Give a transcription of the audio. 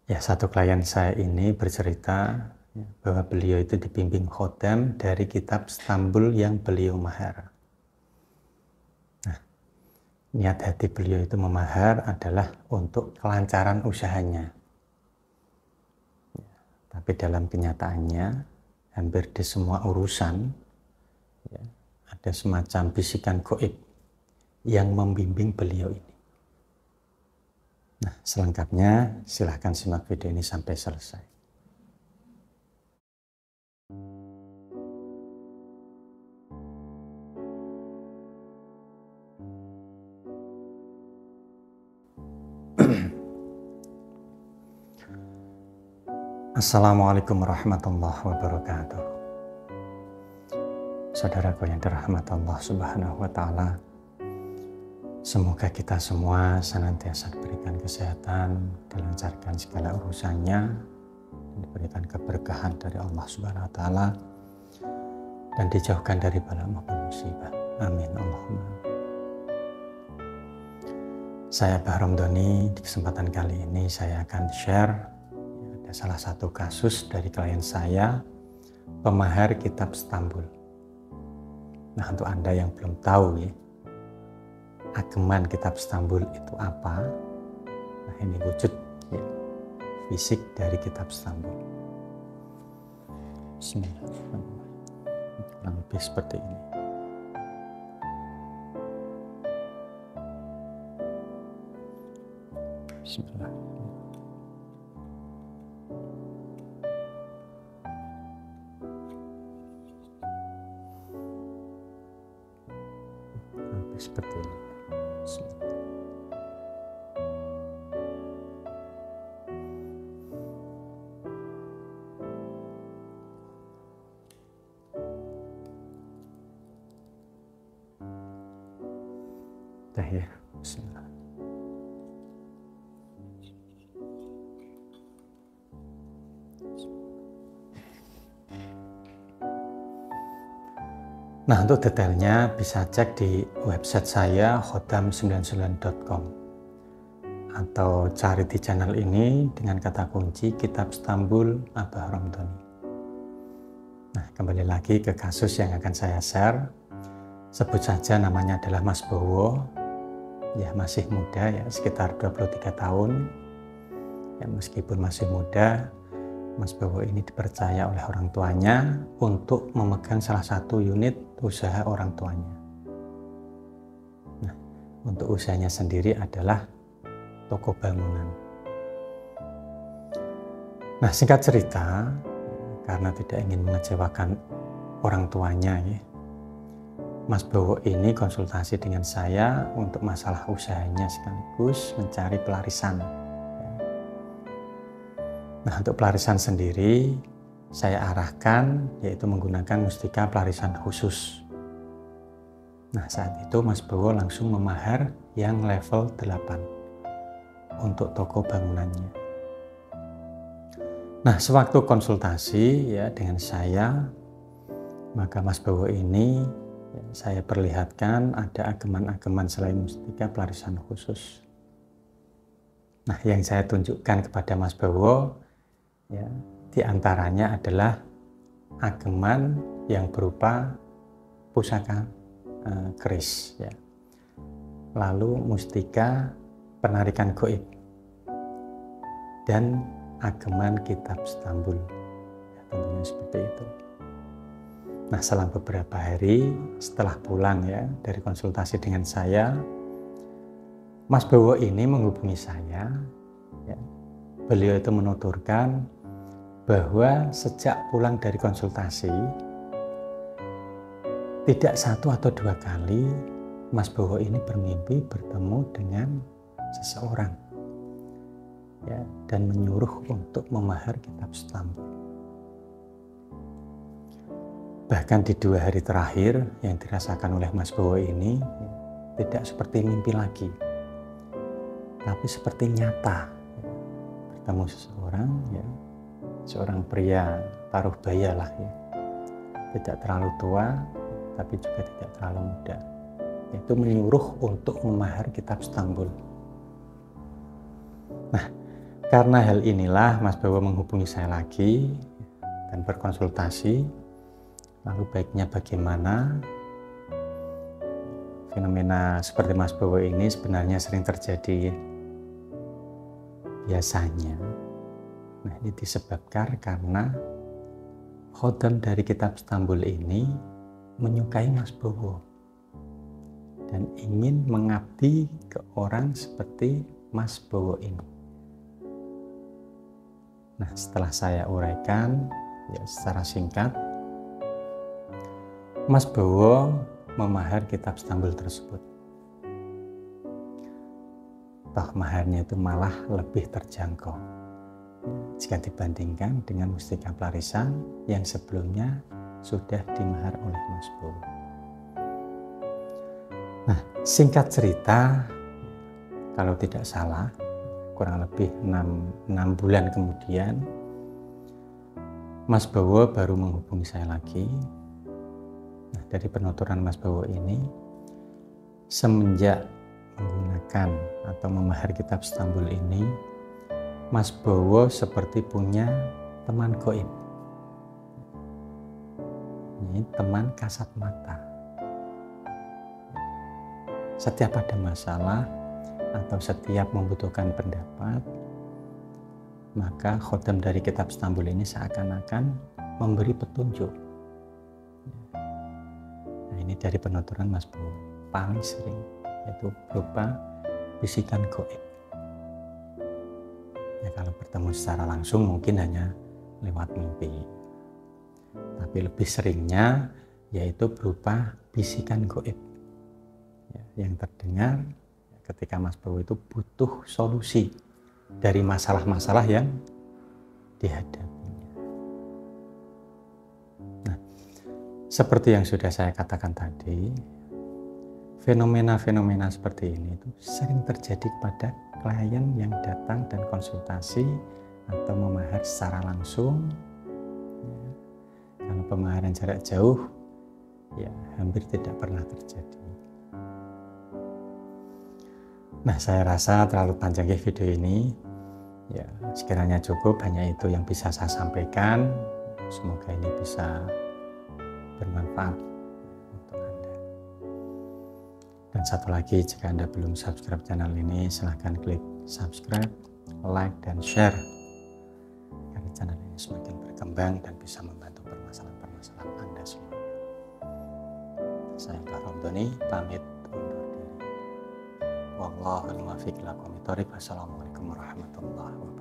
Ya, satu klien saya ini bercerita bahwa beliau itu dibimbing khotam dari kitab Istanbul yang beliau mahar. Nah, niat hati beliau itu memahar adalah untuk kelancaran usahanya. Tapi dalam kenyataannya, hampir di semua urusan, ada semacam bisikan gaib yang membimbing beliau ini. Nah, selengkapnya silahkan simak video ini sampai selesai. Assalamualaikum warahmatullahi wabarakatuh. Saudaraku yang dirahmati Allah Subhanahu wa Ta'ala, semoga kita semua senantiasa diberikan kesehatan, dilancarkan segala urusannya, dan diberikan keberkahan dari Allah Subhanahu wa Ta'ala, dan dijauhkan dari bala maupun musibah. Amin Allahumma. Saya Bahrom Doni. Di kesempatan kali ini saya akan share ada salah satu kasus dari klien saya, pemahar kitab Istanbul. Nah, untuk Anda yang belum tahu ya, ageman kitab Istanbul itu apa? Nah, ini wujud ya, fisik dari kitab Istanbul. Bismillahirrahmanirrahim. Kurang lebih seperti ini. Bismillahirrahmanirrahim. Seperti ini. Dah ya. Bismillah. Nah, untuk detailnya bisa cek di website saya khotam99.com atau cari di channel ini dengan kata kunci Kitab Istanbul Bahrom Doni. Nah, kembali lagi ke kasus yang akan saya share. Sebut saja namanya adalah Mas Bowo. Ya, masih muda ya, sekitar 23 tahun. Ya, meskipun masih muda, Mas Bowo ini dipercaya oleh orang tuanya untuk memegang salah satu unit usaha orang tuanya. Nah, untuk usahanya sendiri adalah toko bangunan. Nah, singkat cerita, karena tidak ingin mengecewakan orang tuanya ya, Mas Bowo ini konsultasi dengan saya untuk masalah usahanya sekaligus mencari pelarisan. Nah, untuk pelarisan sendiri saya arahkan yaitu menggunakan mustika pelarisan khusus. Nah, saat itu Mas Bowo langsung memahar yang level 8 untuk toko bangunannya. Nah, sewaktu konsultasi ya dengan saya, maka Mas Bowo ini ya, saya perlihatkan ada ageman-ageman selain mustika pelarisan khusus. Nah, yang saya tunjukkan kepada Mas Bowo ya, di antaranya adalah ageman yang berupa pusaka keris ya. Lalu mustika penarikan gaib dan ageman kitab Istanbul ya, tentunya seperti itu. Nah, selang beberapa hari setelah pulang ya dari konsultasi dengan saya, Mas Bowo ini menghubungi saya ya. Beliau itu menuturkan bahwa sejak pulang dari konsultasi, tidak satu atau dua kali Mas Bowo ini bermimpi bertemu dengan seseorang ya, dan menyuruh untuk memahar kitab Istanbul. Bahkan di 2 hari terakhir yang dirasakan oleh Mas Bowo ini ya, tidak seperti mimpi lagi, tapi seperti nyata ya, bertemu seseorang ya, seorang pria paruh baya lah ya, tidak terlalu tua tapi juga tidak terlalu muda, yaitu menyuruh untuk memahar kitab Istanbul. Nah, Karena hal inilah Mas Bowo menghubungi saya lagi dan berkonsultasi, lalu baiknya bagaimana. Fenomena seperti Mas Bowo ini sebenarnya sering terjadi biasanya. Nah, ini disebabkan karena khodam dari kitab Istanbul ini menyukai Mas Bowo dan ingin mengabdi ke orang seperti Mas Bowo ini. Nah, setelah saya uraikan ya secara singkat, Mas Bowo memahar kitab Istanbul tersebut. Toh maharnya itu malah lebih terjangkau jika dibandingkan dengan mustika pelarisan yang sebelumnya sudah dimahar oleh Mas Bowo. Nah, singkat cerita, kalau tidak salah, kurang lebih 6 bulan kemudian, Mas Bowo baru menghubungi saya lagi. Nah, dari penuturan Mas Bowo ini, semenjak menggunakan atau memahar kitab Istanbul ini, Mas Bowo seperti punya teman gaib. Ini teman kasat mata. Setiap ada masalah atau setiap membutuhkan pendapat, maka khodam dari kitab Istanbul ini seakan-akan memberi petunjuk. Nah, ini dari penuturan Mas Bowo paling sering, yaitu berupa bisikan gaib. Ya, kalau bertemu secara langsung mungkin hanya lewat mimpi, tapi lebih seringnya yaitu berupa bisikan gaib ya, yang terdengar ketika Mas Bowo itu butuh solusi dari masalah-masalah yang dihadapinya. Nah, seperti yang sudah saya katakan tadi, fenomena-fenomena seperti ini itu sering terjadi pada klien yang datang dan konsultasi atau memahar secara langsung. Ya, kalau pemaharan jarak jauh, ya hampir tidak pernah terjadi. Nah, saya rasa terlalu panjang ya video ini. Ya, sekiranya cukup, hanya itu yang bisa saya sampaikan. Semoga ini bisa bermanfaat untuk Anda. Dan satu lagi, jika Anda belum subscribe channel ini, silahkan klik subscribe, like, dan share agar channel ini semakin berkembang dan bisa membantu permasalahan-permasalahan Anda semua. Saya Kak Romdoni, pamit undur diri. Wallahul muwaffiq ila aqwamit thoriq. Wassalamualaikum warahmatullahi wabarakatuh.